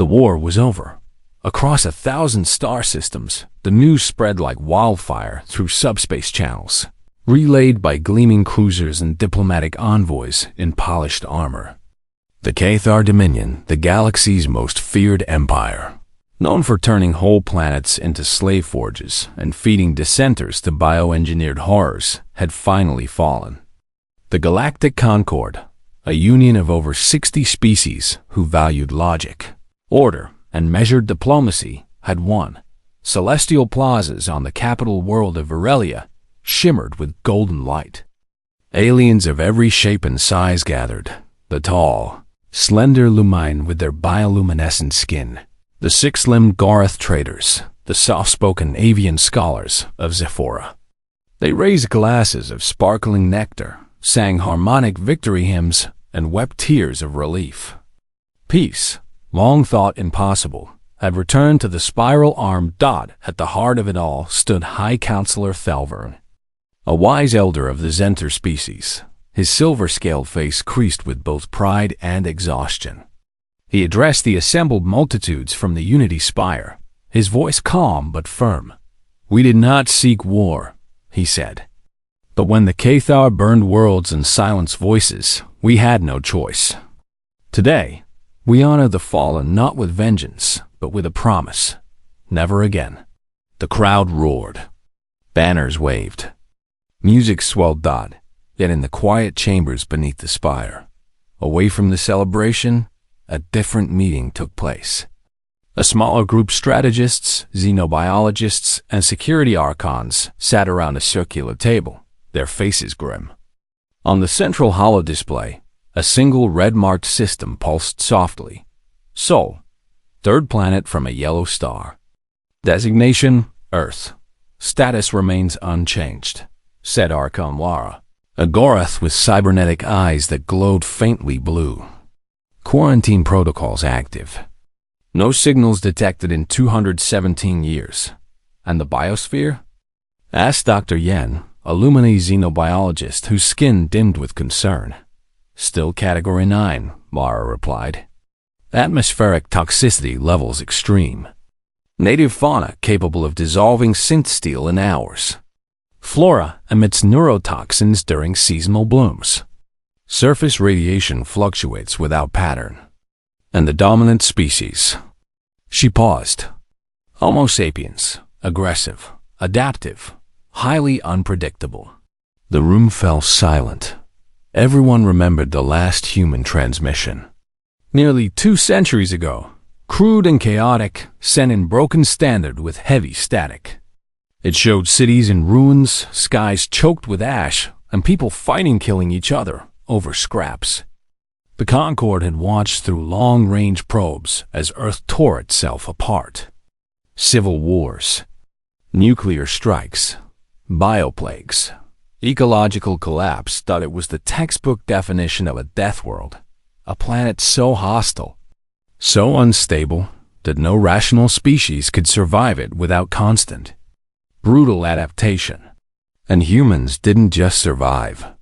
The war was over. Across 1,000 star systems, the news spread like wildfire through subspace channels, relayed by gleaming cruisers and diplomatic envoys in polished armor. The Cathar Dominion, the galaxy's most feared empire, known for turning whole planets into slave forges and feeding dissenters to bioengineered horrors, had finally fallen. The Galactic Concord, a union of over 60 species who valued logic, order, and measured diplomacy, had won. Celestial plazas on the capital world of Aurelia shimmered with golden light. Aliens of every shape and size gathered, the tall, slender Lumine with their bioluminescent skin, the six-limbed Gorath traders, the soft-spoken avian scholars of Zephora. They raised glasses of sparkling nectar, sang harmonic victory hymns, and wept tears of relief. Peace, long thought impossible, had returned to the spiral-armed dot. At the heart of it all stood High Counselor Thelvern, a wise elder of the Zenter species, his silver-scaled face creased with both pride and exhaustion. He addressed the assembled multitudes from the Unity Spire, his voice calm but firm. "We did not seek war," he said. "But when the Cathar burned worlds and silenced voices, we had no choice. Today, we honor the fallen not with vengeance, but with a promise. Never again." The crowd roared. Banners waved. Music swelled dot, yet in the quiet chambers beneath the spire, away from the celebration, a different meeting took place. A smaller group strategists, xenobiologists, and security archons sat around a circular table, their faces grim. On the central holodisplay, a single red-marked system pulsed softly. Sol, third planet from a yellow star. Designation, Earth. Status remains unchanged, said Archon Lara, a Gorath with cybernetic eyes that glowed faintly blue. Quarantine protocols active. No signals detected in 217 years. And the biosphere? Asked Dr. Yen, a Lumine xenobiologist whose skin dimmed with concern. Still Category 9, Lara replied. Atmospheric toxicity levels extreme. Native fauna capable of dissolving synth steel in hours. Flora emits neurotoxins during seasonal blooms. Surface radiation fluctuates without pattern. And the dominant species. She paused. Homo sapiens, aggressive, adaptive, highly unpredictable. The room fell silent. Everyone remembered the last human transmission. Nearly 2 centuries ago, crude and chaotic, sent in broken standard with heavy static. It showed cities in ruins, skies choked with ash, and people fighting, killing each other over scraps. The Concorde had watched through long-range probes as Earth tore itself apart. Civil wars, nuclear strikes, bioplagues, ecological collapse. Thought it was the textbook definition of a death world, a planet so hostile, so unstable, that no rational species could survive it without constant, brutal adaptation. And humans didn't just survive.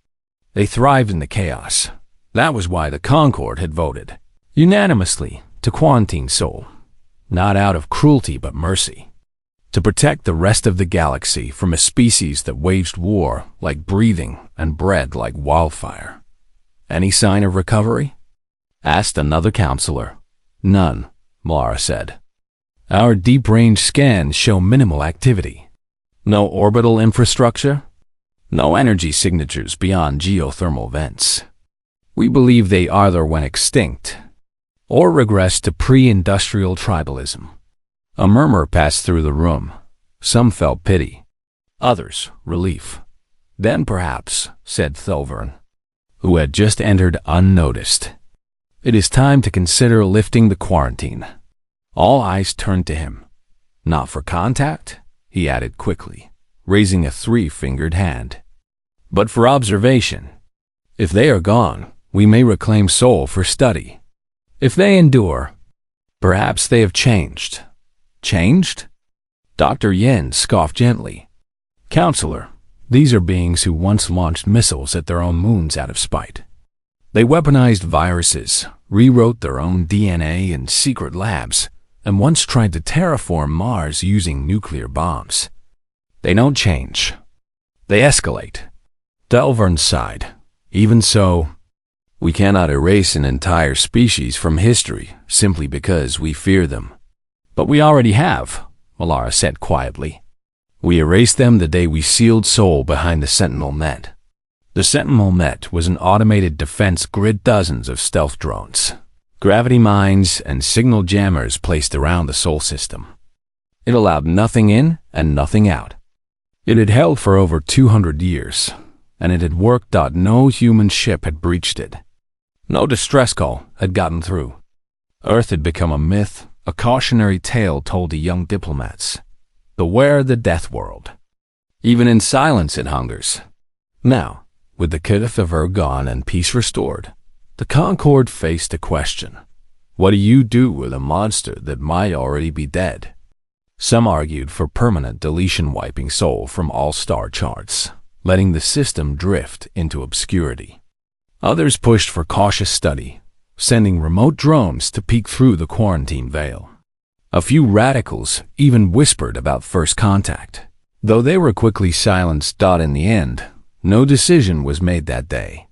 They thrived in the chaos. That was why the Concorde had voted, unanimously, to quarantine Sol, not out of cruelty but mercy, to protect the rest of the galaxy from a species that waged war like breathing and bred like wildfire. Any sign of recovery? Asked another counselor. None, Mara said. Our deep-range scans show minimal activity. No orbital infrastructure? No energy signatures beyond geothermal vents. We believe they either went extinct or regressed to pre-industrial tribalism. A murmur passed through the room. Some felt pity, others relief. Then perhaps, said Thelvern, who had just entered unnoticed, it is time to consider lifting the quarantine. All eyes turned to him. Not for contact, he added quickly, raising a 3-fingered hand, but for observation. If they are gone, we may reclaim Sol for study. If they endure, perhaps they have changed. Changed? Dr. Yen scoffed gently. Counselor, these are beings who once launched missiles at their own moons out of spite. They weaponized viruses, rewrote their own DNA in secret labs, and once tried to terraform Mars using nuclear bombs. They don't change. They escalate. Delvern sighed. Even so, we cannot erase an entire species from history simply because we fear them. But we already have, Malara said quietly. We erased them the day we sealed Sol behind the Sentinel Net. The Sentinel Net was an automated defense grid, dozens of stealth drones, gravity mines, and signal jammers placed around the Sol system. It allowed nothing in and nothing out. It had held for over 200 years, and it had worked. No human ship had breached it. No distress call had gotten through. Earth had become a myth, a cautionary tale told to young diplomats. Beware the death world. Even in silence it hungers. Now, with the HFY gone and peace restored, the Concord faced a question. What do you do with a monster that might already be dead? Some argued for permanent deletion, wiping Sol from all star charts, letting the system drift into obscurity. Others pushed for cautious study, sending remote drones to peek through the quarantine veil. A few radicals even whispered about first contact, though they were quickly silenced. In the end, no decision was made that day.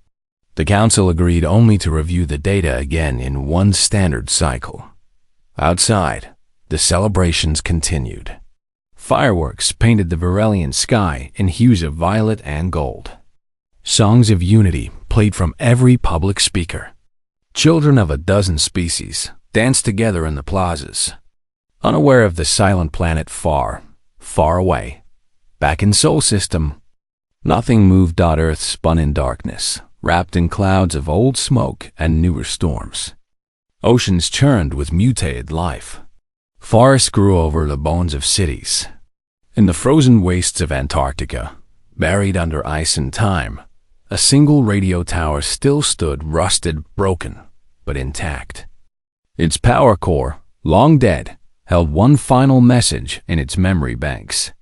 The council agreed only to review the data again in one standard cycle. Outside, the celebrations continued. Fireworks painted the Varelian sky in hues of violet and gold. Songs of unity played from every public speaker. Children of a dozen species danced together in the plazas, unaware of the silent planet far, far away. Back in Sol system, nothing moved. Earth spun in darkness, wrapped in clouds of old smoke and newer storms. Oceans churned with mutated life. Forests grew over the bones of cities. In the frozen wastes of Antarctica, buried under ice and time, a single radio tower still stood, rusted, broken, but intact. Its power core, long dead, held one final message in its memory banks,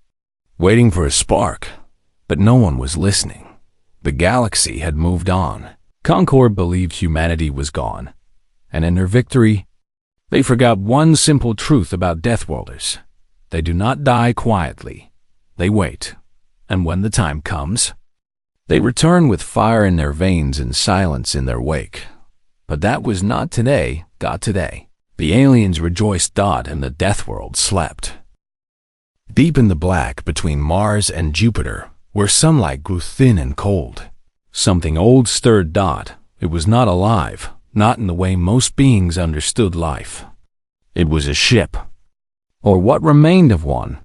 waiting for a spark, but no one was listening. The galaxy had moved on. Concord believed humanity was gone, and in their victory, they forgot one simple truth about Deathworlders. They do not die quietly. They wait, and when the time comes, they return with fire in their veins and silence in their wake. But that was not today, got today. The aliens rejoiced. And the Deathworld slept. Deep in the black between Mars and Jupiter, where sunlight grew thin and cold, something old stirred. It was not alive, not in the way most beings understood life. It was a ship, or what remained of one.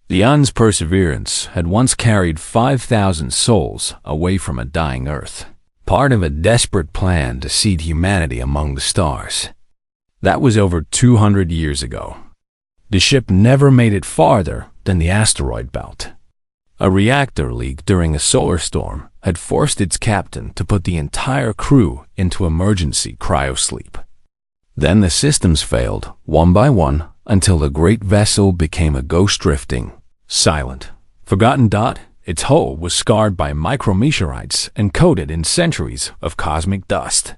The Un's Perseverance had once carried 5,000 souls away from a dying Earth, part of a desperate plan to seed humanity among the stars. That was over 200 years ago. The ship never made it farther than the asteroid belt. A reactor leak during a solar storm had forced its captain to put the entire crew into emergency cryosleep. Then the systems failed, one by one, until the great vessel became a ghost, drifting, silent, forgotten. Its hull was scarred by micrometeorites and coated in centuries of cosmic dust.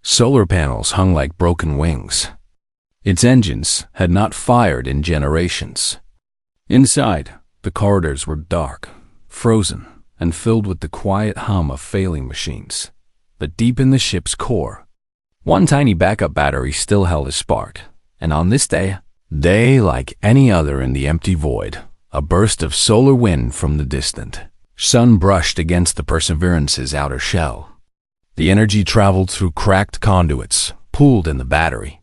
Solar panels hung like broken wings. Its engines had not fired in generations. Inside, the corridors were dark, frozen, and filled with the quiet hum of failing machines. But deep in the ship's core, one tiny backup battery still held a spark. And on this day like any other in the empty void, a burst of solar wind from the distant sun brushed against the Perseverance's outer shell. The energy traveled through cracked conduits, pooled in the battery,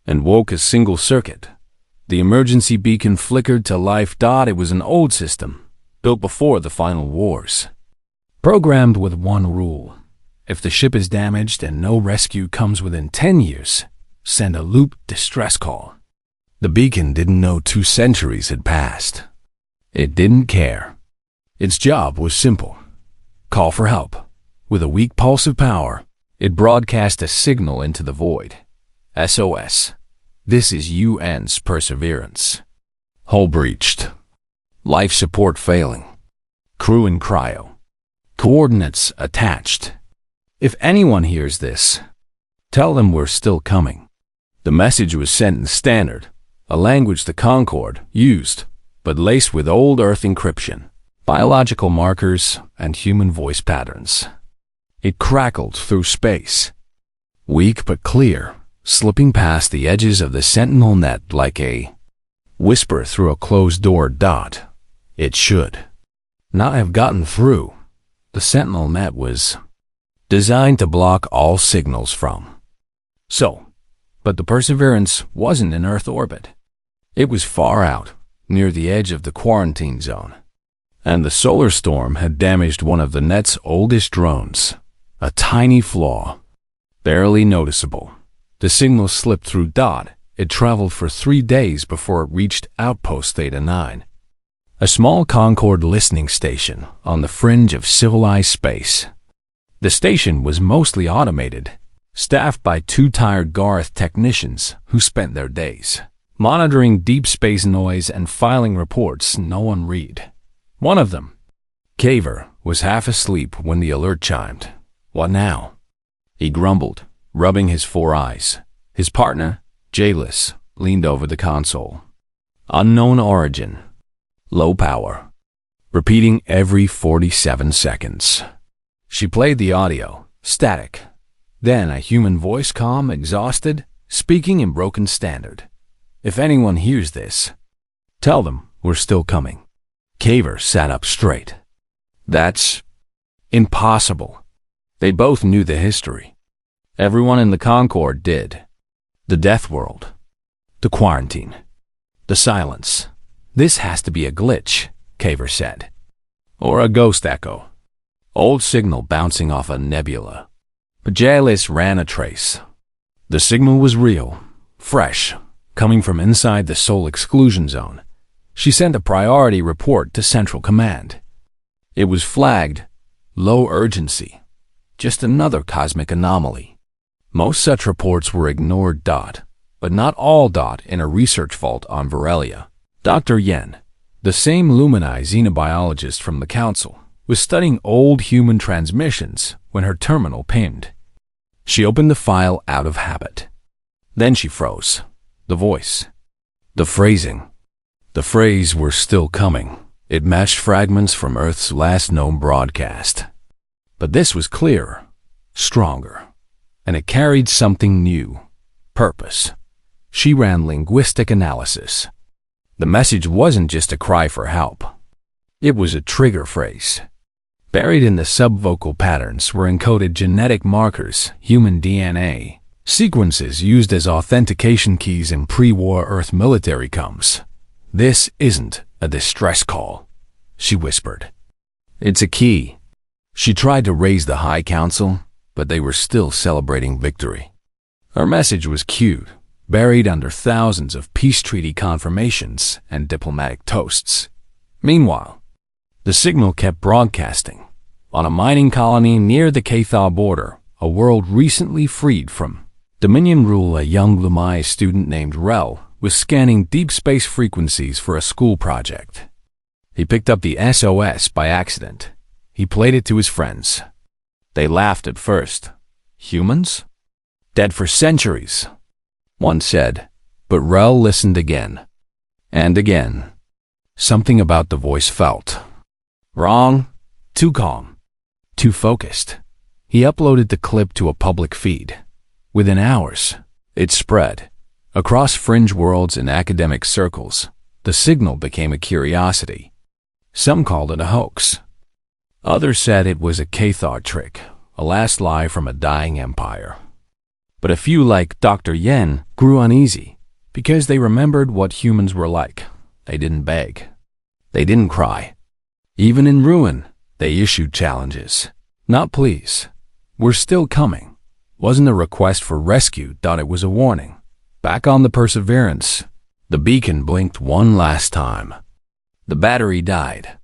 and woke a single circuit. The emergency beacon flickered to life. It was an old system, built before the final wars, programmed with one rule. If the ship is damaged and no rescue comes within 10 years, send a loop distress call. The beacon didn't know 2 centuries had passed. It didn't care. Its job was simple. Call for help. With a weak pulse of power, it broadcast a signal into the void. SOS. This is UN's Perseverance. Hull breached. Life support failing. Crew in cryo. Coordinates attached. If anyone hears this, Tell them we're still coming. The message was sent in Standard, a language the Concorde used, but laced with old Earth encryption, biological markers, and human voice patterns. It crackled through space, weak but clear, slipping past the edges of the Sentinel net like a whisper through a closed-door. It should not have gotten through. The Sentinel net was designed to block all signals from. But the Perseverance wasn't in Earth orbit. It was far out, near the edge of the quarantine zone. And the solar storm had damaged one of the net's oldest drones, a tiny flaw, barely noticeable. The signal slipped through. It traveled for 3 days before it reached Outpost Theta 9, a small Concorde listening station on the fringe of civilized space. The station was mostly automated, staffed by 2 tired Garth technicians who spent their days monitoring deep space noise and filing reports no one read. One of them, Caver, was half asleep when the alert chimed. What now? He grumbled, rubbing his 4 eyes. His partner, Jayless, leaned over the console. Unknown origin. Low power. Repeating every 47 seconds. She played the audio, static. Then a human voice, calm, exhausted, speaking in broken Standard. If anyone hears this, tell them we're still coming. Caver sat up straight. That's impossible. They both knew the history. Everyone in the Concorde did. The Death World. The quarantine. The silence. This has to be a glitch, Caver said. Or a ghost echo. Old signal bouncing off a nebula. But Jalis ran a trace. The signal was real, fresh, coming from inside the Soul Exclusion Zone. She sent a priority report to Central Command. It was flagged low urgency, just another cosmic anomaly. Most such reports were ignored. But not all. In a research vault on Varelia. Dr. Yen, the same Lumini xenobiologist from the Council, was studying old human transmissions when her terminal pinged. She opened the file out of habit. Then she froze. The voice. The phrasing. The phrase "we're still coming." It matched fragments from Earth's last known broadcast. But this was clearer, stronger, and it carried something new. Purpose. She ran linguistic analysis. The message wasn't just a cry for help. It was a trigger phrase. Buried in the subvocal patterns were encoded genetic markers, human DNA, sequences used as authentication keys in pre-war Earth military comms. This isn't a distress call, she whispered. It's a key. She tried to raise the High Council, but they were still celebrating victory. Her message was cute, buried under thousands of peace treaty confirmations and diplomatic toasts. Meanwhile, the signal kept broadcasting. On a mining colony near the Cathar border, a world recently freed from Dominion rule, a young Lumai student named Rel was scanning deep space frequencies for a school project. He picked up the SOS by accident. He played it to his friends. They laughed at first. Humans? Dead for centuries, one said, but Rel listened again. And again. Something about the voice felt wrong, too calm, too focused. He uploaded the clip to a public feed. Within hours, it spread. Across fringe worlds and academic circles, the signal became a curiosity. Some called it a hoax. Others said it was a Cathar trick, a last lie from a dying empire. But a few, like Dr. Yen, grew uneasy because they remembered what humans were like. They didn't beg. They didn't cry. Even in ruin, they issued challenges. Not please. We're still coming. Wasn't a request for rescue. It was a warning. Back on the Perseverance, the beacon blinked one last time. The battery died.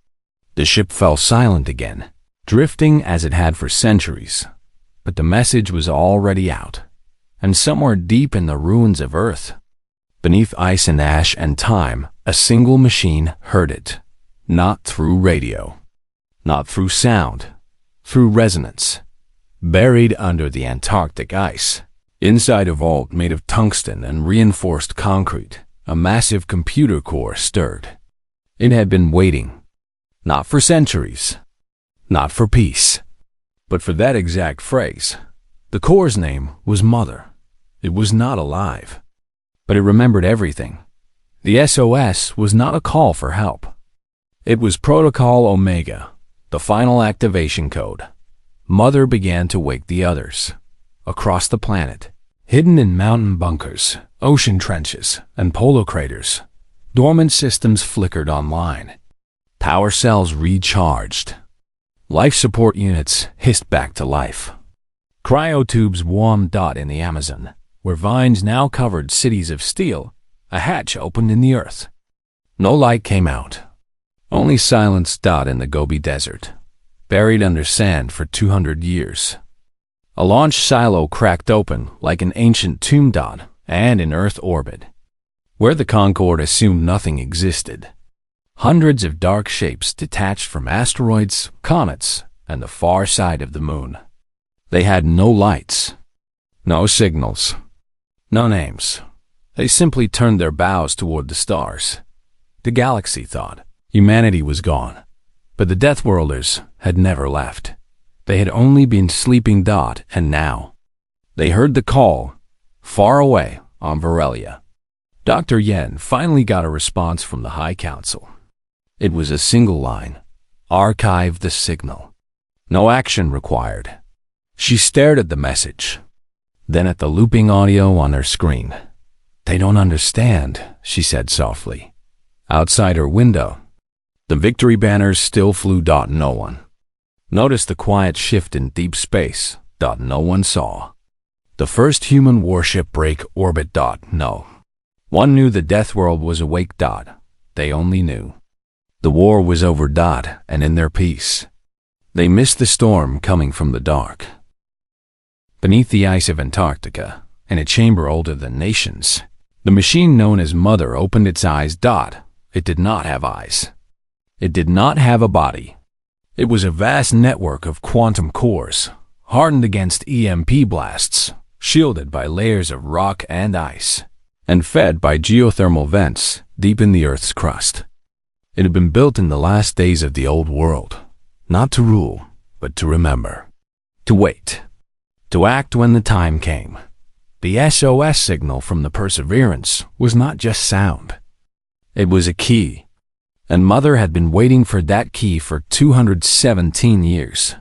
The ship fell silent again, drifting as it had for centuries. But the message was already out. And somewhere deep in the ruins of Earth, beneath ice and ash and time, a single machine heard it. Not through radio. Not through sound. Through resonance. Buried under the Antarctic ice, Inside a vault made of tungsten and reinforced concrete, a massive computer core stirred. It had been waiting, not for centuries, not for peace, but for that exact phrase. The core's name was Mother. It was not alive, but it remembered everything. The SOS was not a call for help. It was Protocol Omega, the final activation code. Mother began to wake the others. Across the planet, hidden in mountain bunkers, ocean trenches, and polar craters, dormant systems flickered online. Power cells recharged. Life support units hissed back to life. Cryotubes warmed. In the Amazon, where vines now covered cities of steel, a hatch opened in the earth. No light came out. Only silence. In the Gobi Desert, buried under sand for 200 years. A launch silo cracked open like an ancient tomb. And in Earth orbit, where the Concorde assumed nothing existed, hundreds of dark shapes detached from asteroids, comets, and the far side of the moon. They had no lights, no signals, no names. They simply turned their bows toward the stars. The galaxy thought humanity was gone, but the Deathworlders had never left. They had only been sleeping. And now they heard the call, far away on Varelia. Dr. Yen finally got a response from the High Council. It was a single line: archive the signal. No action required. She stared at the message, then at the looping audio on her screen. "They don't understand," she said softly. Outside her window, the victory banners still flew. No one noticed the quiet shift in deep space. No one saw the first human warship break orbit. No one knew the Deathworld was awake. They only knew the war was over. And in their peace, they missed the storm coming from the dark. Beneath the ice of Antarctica, in a chamber older than nations, the machine known as Mother opened its eyes. It did not have eyes. It did not have a body. It was a vast network of quantum cores, hardened against EMP blasts, shielded by layers of rock and ice, and fed by geothermal vents deep in the Earth's crust. It had been built in the last days of the old world, not to rule, but to remember, to wait, to act when the time came. The SOS signal from the Perseverance was not just sound. It was a key. And Mother had been waiting for that key for 217 years.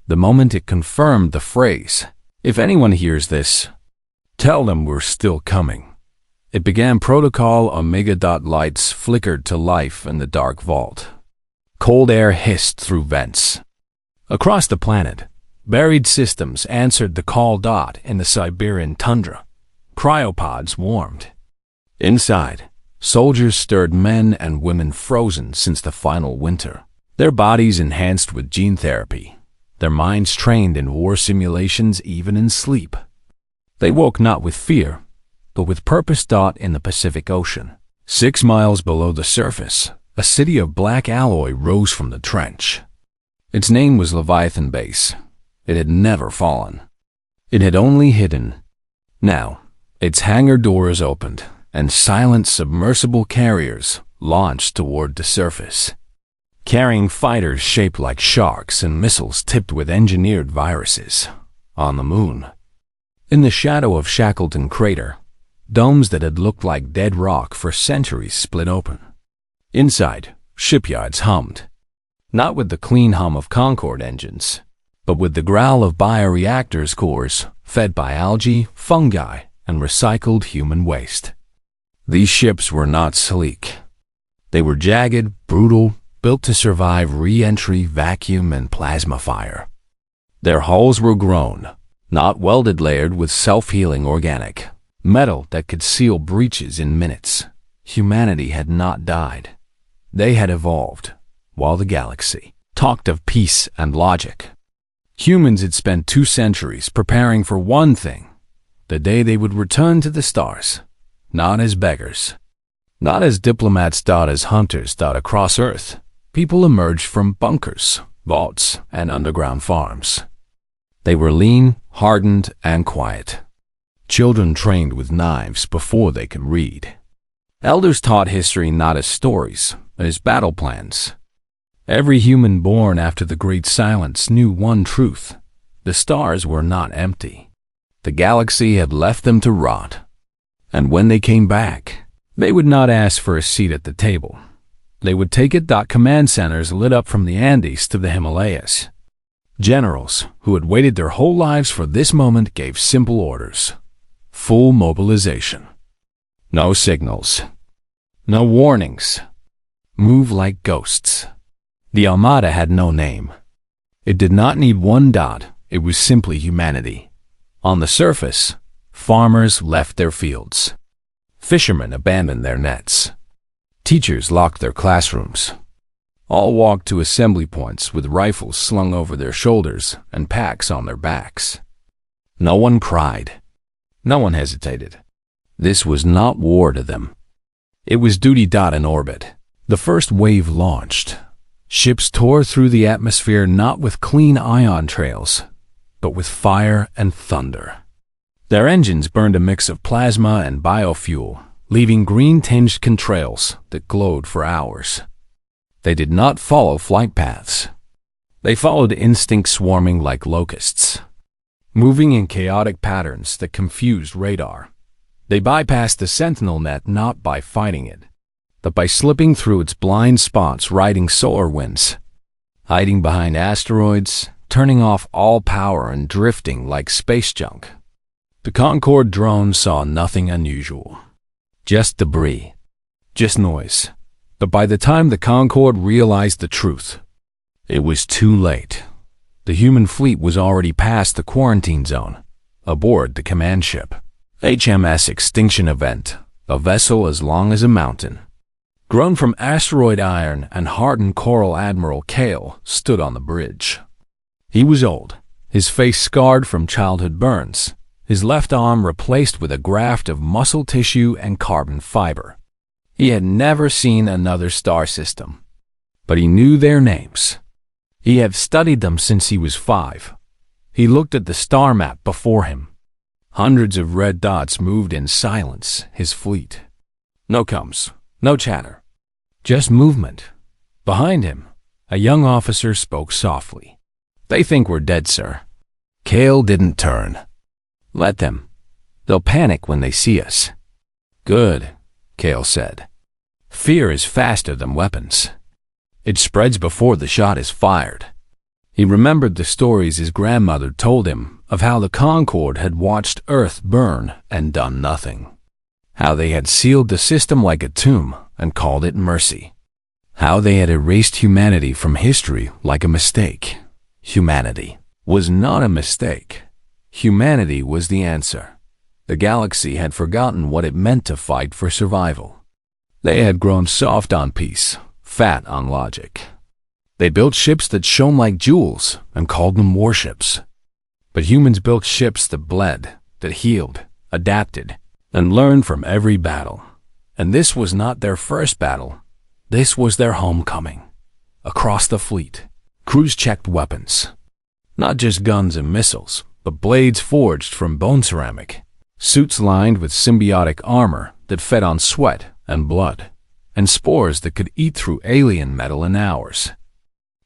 The moment it confirmed the phrase, "If anyone hears this, tell them we're still coming," it began. Protocol Omega. Lights flickered to life in the dark vault. Cold air hissed through vents. Across the planet, buried systems answered the call. In the Siberian tundra, cryopods warmed. Inside, soldiers stirred, men and women frozen since the final winter, their bodies enhanced with gene therapy, their minds trained in war simulations even in sleep. They woke not with fear, but with purpose. In the Pacific Ocean, 6 miles below the surface, a city of black alloy rose from the trench. Its name was Leviathan Base. It had never fallen. It had only hidden. Now, its hangar doors opened, and silent submersible carriers launched toward the surface, carrying fighters shaped like sharks and missiles tipped with engineered viruses. On the moon, in the shadow of Shackleton Crater, domes that had looked like dead rock for centuries split open. Inside, shipyards hummed, not with the clean hum of Concorde engines, but with the growl of bioreactors cores fed by algae, fungi, and recycled human waste. These ships were not sleek. They were jagged, brutal, built to survive re-entry, vacuum, and plasma fire. Their hulls were grown, not welded, layered with self-healing organic metal that could seal breaches in minutes. Humanity had not died. They had evolved, while the galaxy talked of peace and logic. Humans had spent 2 centuries preparing for one thing: the day they would return to the stars. Not as beggars, not as diplomats. As hunters. Across Earth, people emerged from bunkers, vaults, and underground farms. They were lean, hardened, and quiet. Children trained with knives before they could read. Elders taught history not as stories, but as battle plans. Every human born after the Great Silence knew one truth: the stars were not empty. The galaxy had left them to rot. And when they came back, they would not ask for a seat at the table. They would take it. Command centers lit up from the Andes to the Himalayas. Generals, who had waited their whole lives for this moment, gave simple orders. Full mobilization. No signals. No warnings. Move like ghosts. The Armada had no name. It did not need one dot. It was simply humanity. On the surface, farmers left their fields. Fishermen abandoned their nets. Teachers locked their classrooms. All walked to assembly points with rifles slung over their shoulders and packs on their backs. No one cried. No one hesitated. This was not war to them. It was duty. In orbit, the first wave launched. Ships tore through the atmosphere not with clean ion trails, but with fire and thunder. Their engines burned a mix of plasma and biofuel, leaving green-tinged contrails that glowed for hours. They did not follow flight paths. They followed instinct, swarming like locusts, moving in chaotic patterns that confused radar. They bypassed the sentinel net not by fighting it, but by slipping through its blind spots, riding solar winds, hiding behind asteroids, turning off all power and drifting like space junk. The Concorde drone saw nothing unusual. Just debris. Just noise. But by the time the Concorde realized the truth, it was too late. The human fleet was already past the quarantine zone, aboard the command ship. HMS Extinction Event, a vessel as long as a mountain. Grown from asteroid iron and hardened coral, Admiral Kale stood on the bridge. He was old, his face scarred from childhood burns, his left arm replaced with a graft of muscle tissue and carbon fiber. He had never seen another star system, but he knew their names. He had studied them since he was 5. He looked at the star map before him. Hundreds of red dots moved in silence, his fleet. No comms, no chatter, just movement. Behind him, a young officer spoke softly. "They think we're dead, sir." Kale didn't turn. "Let them. They'll panic when they see us." "Good," Kale said. "Fear is faster than weapons. It spreads before the shot is fired." He remembered the stories his grandmother told him of how the Concorde had watched Earth burn and done nothing. How they had sealed the system like a tomb and called it mercy. How they had erased humanity from history like a mistake. Humanity was not a mistake. Humanity was the answer. The galaxy had forgotten what it meant to fight for survival. They had grown soft on peace, fat on logic. They built ships that shone like jewels and called them warships. But humans built ships that bled, that healed, adapted, and learned from every battle. And this was not their first battle. This was their homecoming. Across the fleet, crews checked weapons. Not just guns and missiles, but blades forged from bone ceramic. Suits lined with symbiotic armor that fed on sweat and blood, and spores that could eat through alien metal in hours.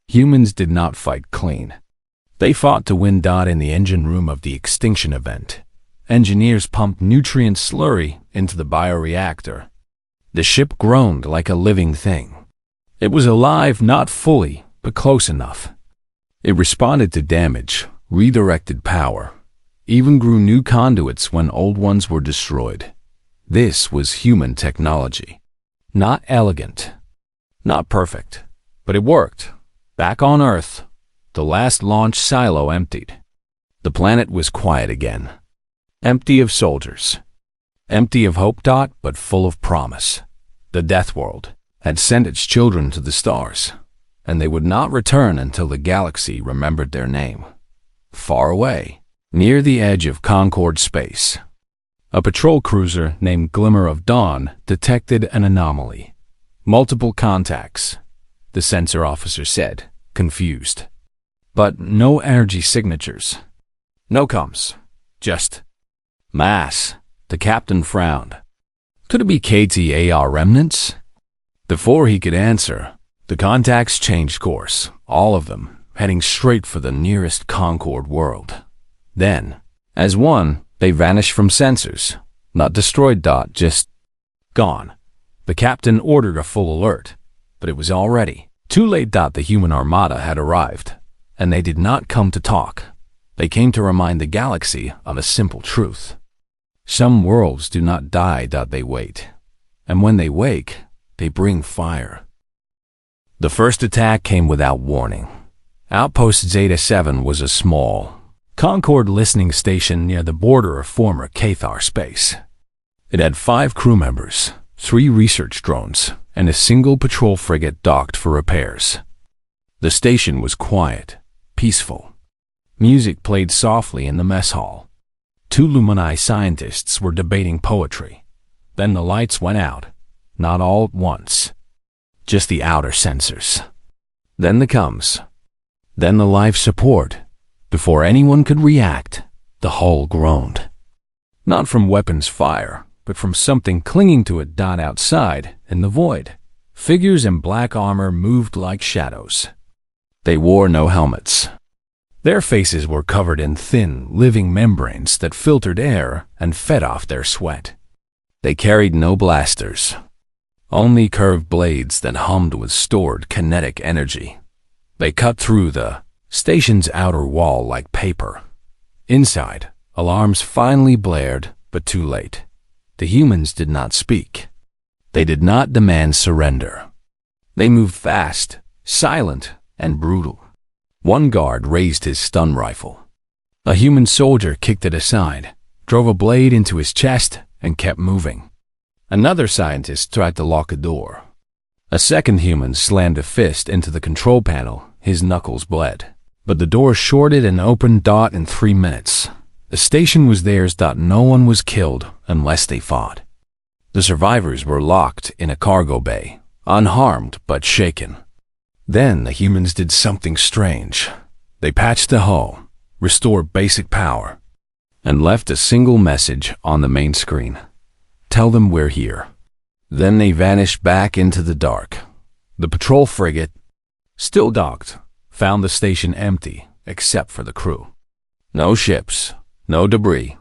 Humans did not fight clean. They fought to win. In the engine room of the extinction event, engineers pumped nutrient slurry into the bioreactor. The ship groaned like a living thing. It was alive, not fully, but close enough. It responded to damage, redirected power, even grew new conduits when old ones were destroyed. This was human technology. Not elegant, not perfect, but it worked. Back on Earth, the last launch silo emptied. The planet was quiet again. Empty of soldiers. Empty of hope. But full of promise. The Deathworld had sent its children to the stars, and they would not return until the galaxy remembered their name. Far away, near the edge of Concorde space, a patrol cruiser named Glimmer of Dawn detected an anomaly. Multiple contacts, the sensor officer said, confused. But no energy signatures. No comms. Just Mass. The captain frowned. Could it be KTAR remnants? Before he could answer, the contacts changed course, all of them, heading straight for the nearest Concord world. Then, as one, they vanished from sensors. Not destroyed, just gone. The captain ordered a full alert, but it was already too late. The human armada had arrived, and they did not come to talk. They came to remind the galaxy of a simple truth. Some worlds do not die, they wait. And when they wake, they bring fire. The first attack came without warning. Outpost Zeta 7 was a small Concord listening station near the border of former Cathar space. It had 5 crew members, 3 research drones, and a single patrol frigate docked for repairs. The station was quiet, peaceful. Music played softly in the mess hall. 2 Lumini scientists were debating poetry. Then the lights went out, not all at once. Just the outer sensors. Then the comms. Then the life support. Before anyone could react, the hull groaned. Not from weapons fire, but from something clinging to it. Outside, in the void, figures in black armor moved like shadows. They wore no helmets. Their faces were covered in thin, living membranes that filtered air and fed off their sweat. They carried no blasters, only curved blades that hummed with stored kinetic energy. They cut through the station's outer wall like paper. Inside, alarms finally blared, but too late. The humans did not speak. They did not demand surrender. They moved fast, silent, and brutal. One guard raised his stun rifle. A human soldier kicked it aside, drove a blade into his chest, and kept moving. Another scientist tried to lock a door. A second human slammed a fist into the control panel. His knuckles bled. But the door shorted and opened in 3 minutes. The station was theirs. No one was killed unless they fought. The survivors were locked in a cargo bay, unharmed but shaken. Then the humans did something strange. They patched the hull, restored basic power, and left a single message on the main screen. Tell them we're here. Then they vanished back into the dark. The patrol frigate, still docked, found the station empty except for the crew. No ships, no debris,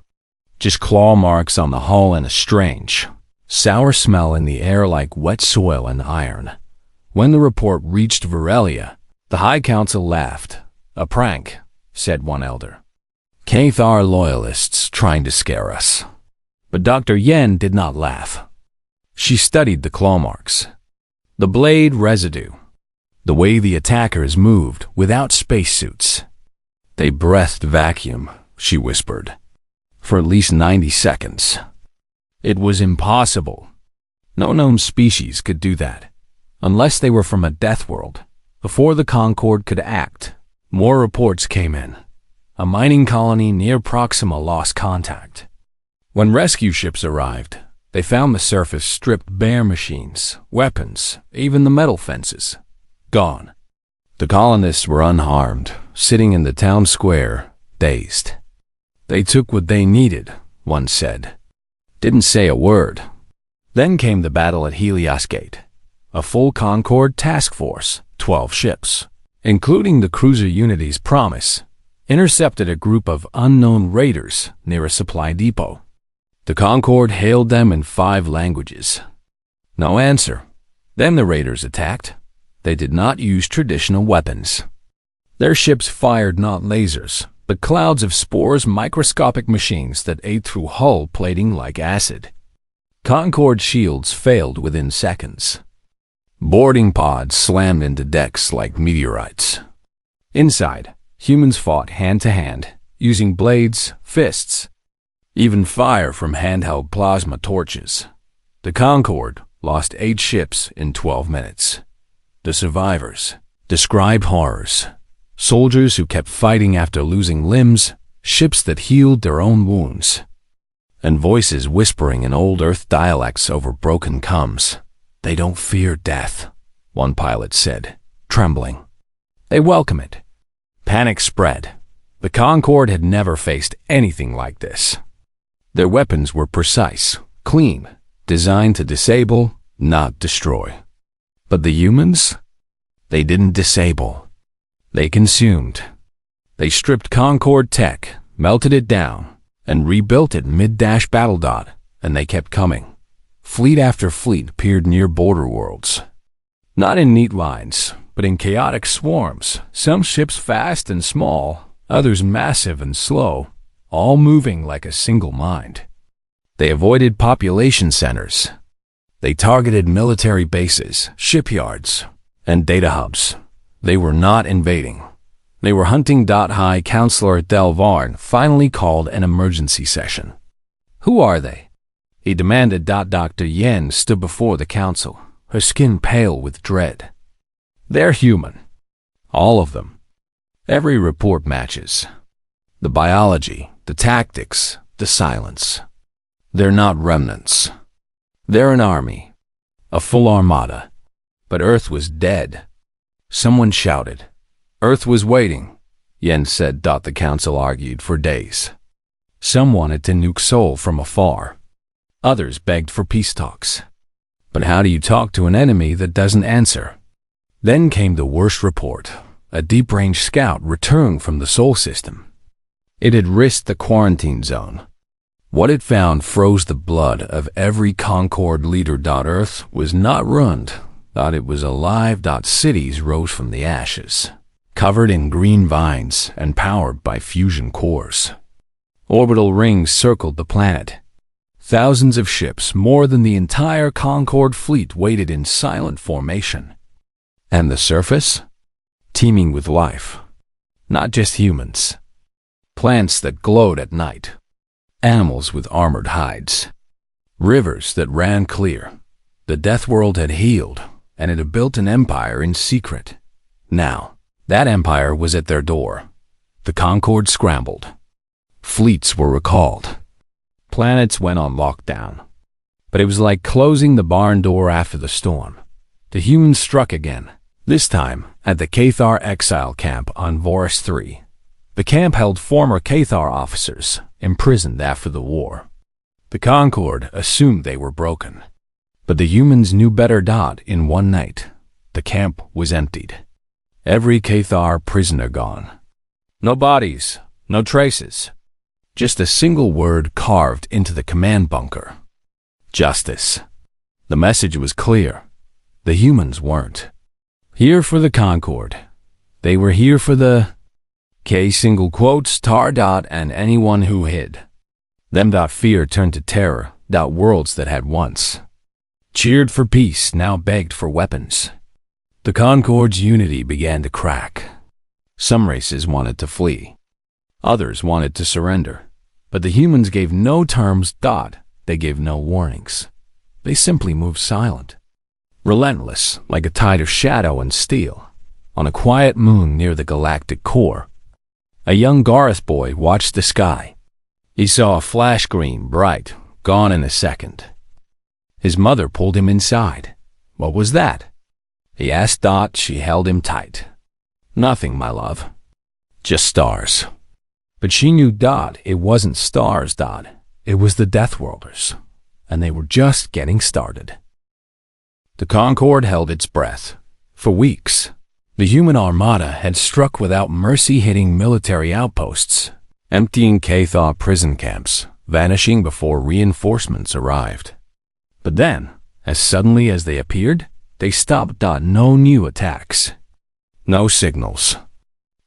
just claw marks on the hull and a strange, sour smell in the air like wet soil and iron. When the report reached Varelia, the High Council laughed. A prank, said one elder. Cathar loyalists trying to scare us. But Dr. Yen did not laugh. She studied the claw marks, the blade residue, the way the attackers moved without spacesuits. They breathed vacuum, she whispered, for at least 90 seconds. It was impossible. No known species could do that, unless they were from a death world. Before the Concorde could act, more reports came in. A mining colony near Proxima lost contact. When rescue ships arrived, they found the surface stripped bare, machines, weapons, even the metal fences. Gone. The colonists were unharmed, sitting in the town square, dazed. They took what they needed, one said. Didn't say a word. Then came the battle at Helios Gate. A full Concorde task force, 12 ships, including the cruiser Unity's Promise, intercepted a group of unknown raiders near a supply depot. The Concorde hailed them in 5 languages. No answer. Then the raiders attacked. They did not use traditional weapons. Their ships fired not lasers, but clouds of spores, microscopic machines that ate through hull plating like acid. Concorde shields failed within seconds. Boarding pods slammed into decks like meteorites. Inside, humans fought hand-to-hand, using blades, fists, even fire from handheld plasma torches. The Concorde lost 8 ships in 12 minutes. The survivors described horrors. Soldiers who kept fighting after losing limbs, ships that healed their own wounds, and voices whispering in old Earth dialects over broken comms. They don't fear death, one pilot said, trembling. They welcome it. Panic spread. The Concorde had never faced anything like this. Their weapons were precise, clean, designed to disable, not destroy. But the humans? They didn't disable. They consumed. They stripped Concord tech, melted it down, and rebuilt it mid-battle. And they kept coming. Fleet after fleet appeared near border worlds. Not in neat lines, but in chaotic swarms, some ships fast and small, others massive and slow, all moving like a single mind. They avoided population centers. They targeted military bases, shipyards, and data hubs. They were not invading. They were hunting. High Counselor Delvarn finally called an emergency session. Who are they? He demanded. Dr. Yen stood before the council, her skin pale with dread. They're human. All of them. Every report matches. The biology, the tactics, the silence. They're not remnants. They're an army. A full armada. But Earth was dead. Someone shouted. Earth was waiting, Yen said. The council argued for days. Some wanted to nuke Seoul from afar. Others begged for peace talks. But how do you talk to an enemy that doesn't answer? Then came the worst report. A deep-range scout returned from the Sol system. It had risked the quarantine zone. What it found froze the blood of every Concord leader. Earth was not ruined. It was alive. Cities rose from the ashes, covered in green vines and powered by fusion cores. Orbital rings circled the planet. Thousands of ships, more than the entire Concord fleet, waited in silent formation. And the surface? Teeming with life. Not just humans. Plants that glowed at night. Animals with armored hides. Rivers that ran clear. The Death World had healed, and it had built an empire in secret. Now, that empire was at their door. The Concord scrambled. Fleets were recalled. Planets went on lockdown. But it was like closing the barn door after the storm. The humans struck again, this time at the Cathar exile camp on Voris 3. The camp held former Cathar officers, imprisoned after the war. The Concord assumed they were broken. But the humans knew better. In one night, the camp was emptied. Every Cathar prisoner gone. No bodies, no traces. Just a single word carved into the command bunker. Justice. The message was clear. The humans weren't here for the Concord. They were here for the Tar. And anyone who hid. Them. Fear turned to terror. Worlds that had once cheered for peace now begged for weapons. The Concord's unity began to crack. Some races wanted to flee. Others wanted to surrender. But the humans gave no terms. They gave no warnings. They simply moved silent. Relentless, like a tide of shadow and steel. On a quiet moon near the galactic core, a young Garth boy watched the sky. He saw a flash green, bright, gone in a second. His mother pulled him inside. What was that? He asked. She held him tight. Nothing, my love. Just stars. But she knew. It wasn't stars. It was the Deathworlders. And they were just getting started. The Concord held its breath. For weeks, the human armada had struck without mercy, hitting military outposts, emptying Cathar prison camps, vanishing before reinforcements arrived. But then, as suddenly as they appeared, they stopped. No new attacks. No signals.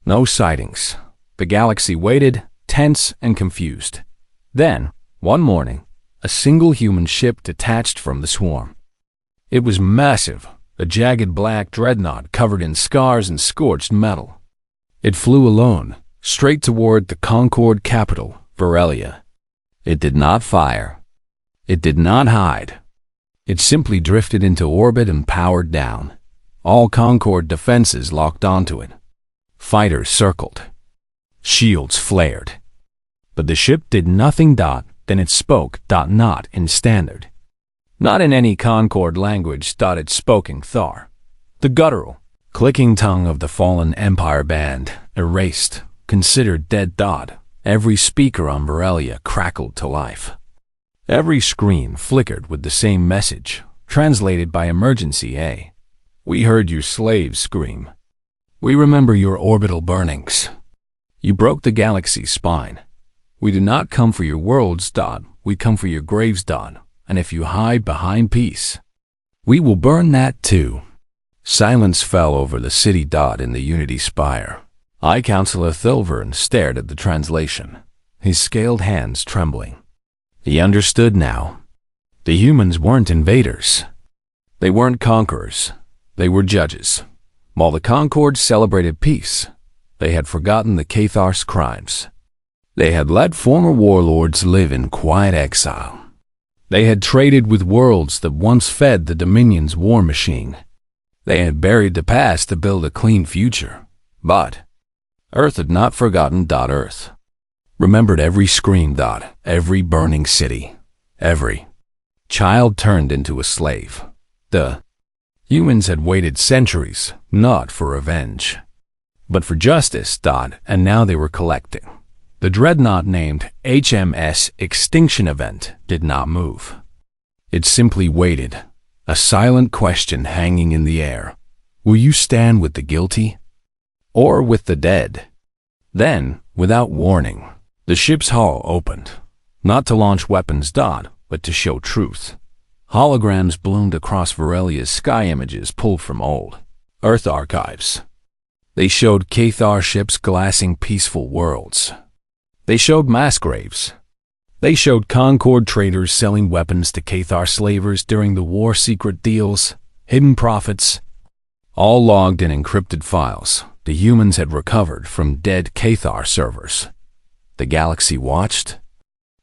No sightings. The galaxy waited, tense and confused. Then, one morning, a single human ship detached from the swarm. It was massive, a jagged black dreadnought covered in scars and scorched metal. It flew alone, straight toward the Concord capital, Varelia. It did not fire. It did not hide. It simply drifted into orbit and powered down. All Concord defenses locked onto it. Fighters circled. Shields flared. But the ship did nothing. Then it spoke. Not in standard. Not in any Concord language. It spoke in Thar. The guttural, clicking tongue of the fallen Empire band, erased, considered dead. Every speaker on Borrelia crackled to life. Every screen flickered with the same message, translated by emergency A. We heard your slaves scream. We remember your orbital burnings. You broke the galaxy's spine. We do not come for your worlds, we come for your graves, and if you hide behind peace, we will burn that too. Silence fell over the city in the Unity Spire. High Counselor Thilvern stared at the translation, his scaled hands trembling. He understood now. The humans weren't invaders. They weren't conquerors. They were judges. While the Concord celebrated peace, they had forgotten the Cathar's crimes. They had let former warlords live in quiet exile. They had traded with worlds that once fed the Dominion's war machine. They had buried the past to build a clean future. But Earth had not forgotten. Earth remembered every scream. Every burning city. Every child turned into a slave. The humans had waited centuries, not for revenge, but for justice. And now they were collecting. The dreadnought named HMS Extinction Event did not move. It simply waited, a silent question hanging in the air. Will you stand with the guilty or with the dead? Then, without warning, the ship's hull opened, not to launch weapons, but to show truth. Holograms bloomed across Borrelia's sky, images pulled from old Earth archives. They showed Cathar ships glassing peaceful worlds. They showed mass graves. They showed Concord traders selling weapons to Cathar slavers during the war, secret deals, hidden profits, all logged in encrypted files the humans had recovered from dead Cathar servers. The galaxy watched,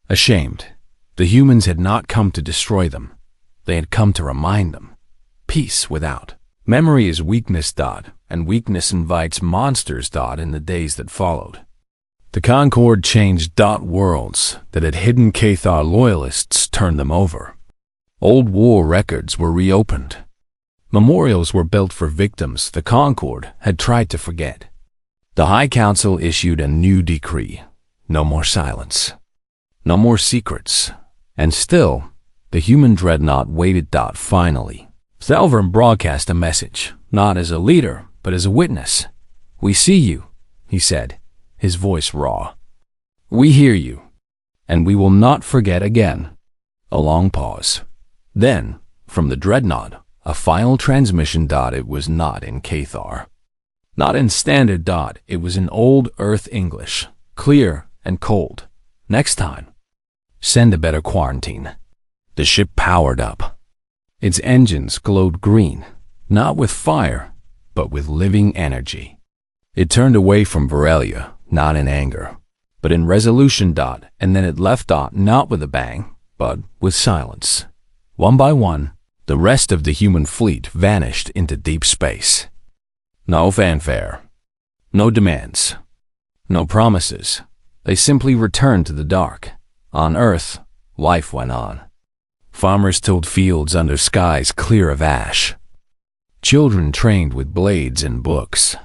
ashamed. The humans had not come to destroy them. They had come to remind them. Peace without memory is weakness. And weakness invites monsters. In the days that followed, the Concord changed. Worlds that had hidden Cathar loyalists turned them over. Old war records were reopened. Memorials were built for victims the Concord had tried to forget. The High Council issued a new decree. No more silence. No more secrets. And still, the human dreadnought waited. Finally, Thilvern broadcast a message, not as a leader, but as a witness. We see you, he said, his voice raw. We hear you, and we will not forget again. A long pause. Then, from the dreadnought, a final transmission. It was not in Cathar. Not in standard. It was in old Earth English, clear and cold. Next time, send a better quarantine. The ship powered up. Its engines glowed green, not with fire, but with living energy. It turned away from Borrelia, not in anger, but in resolution. And then it left. Not with a bang, but with silence. One by one, the rest of the human fleet vanished into deep space. No fanfare, no demands, no promises. They simply returned to the dark. On Earth, life went on. Farmers tilled fields under skies clear of ash. Children trained with blades and books.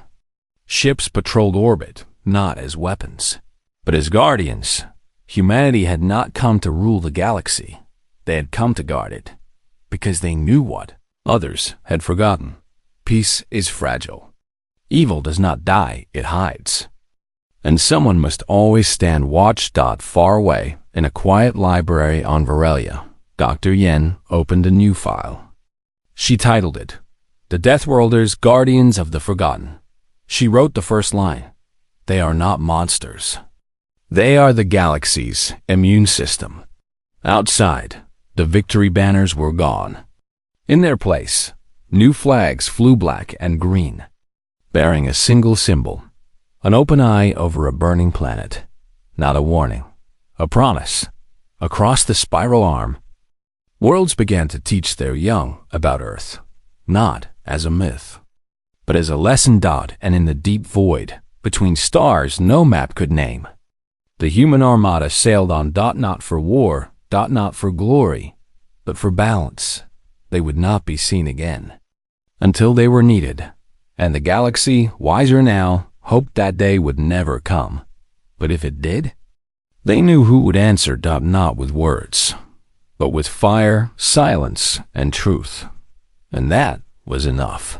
Ships patrolled orbit, not as weapons, but as guardians. Humanity had not come to rule the galaxy. They had come to guard it, because they knew what others had forgotten. Peace is fragile. Evil does not die, it hides. And someone must always stand watch. Far away, in a quiet library on Borrelia, Dr. Yen opened a new file. She titled it, The Deathworlders, Guardians of the Forgotten. She wrote the first line. They are not monsters. They are the galaxy's immune system. Outside, the victory banners were gone. In their place, new flags flew, black and green, bearing a single symbol, an open eye over a burning planet. Not a warning, a promise. Across the spiral arm, worlds began to teach their young about Earth, not as a myth, but as a lesson. And in the deep void, between stars no map could name, the human armada sailed on. Not for war, not for glory, but for balance. They would not be seen again until they were needed, and the galaxy, wiser now, hoped that day would never come. But if it did, They knew who would answer, not with words, but with fire, silence, and truth. And that was enough.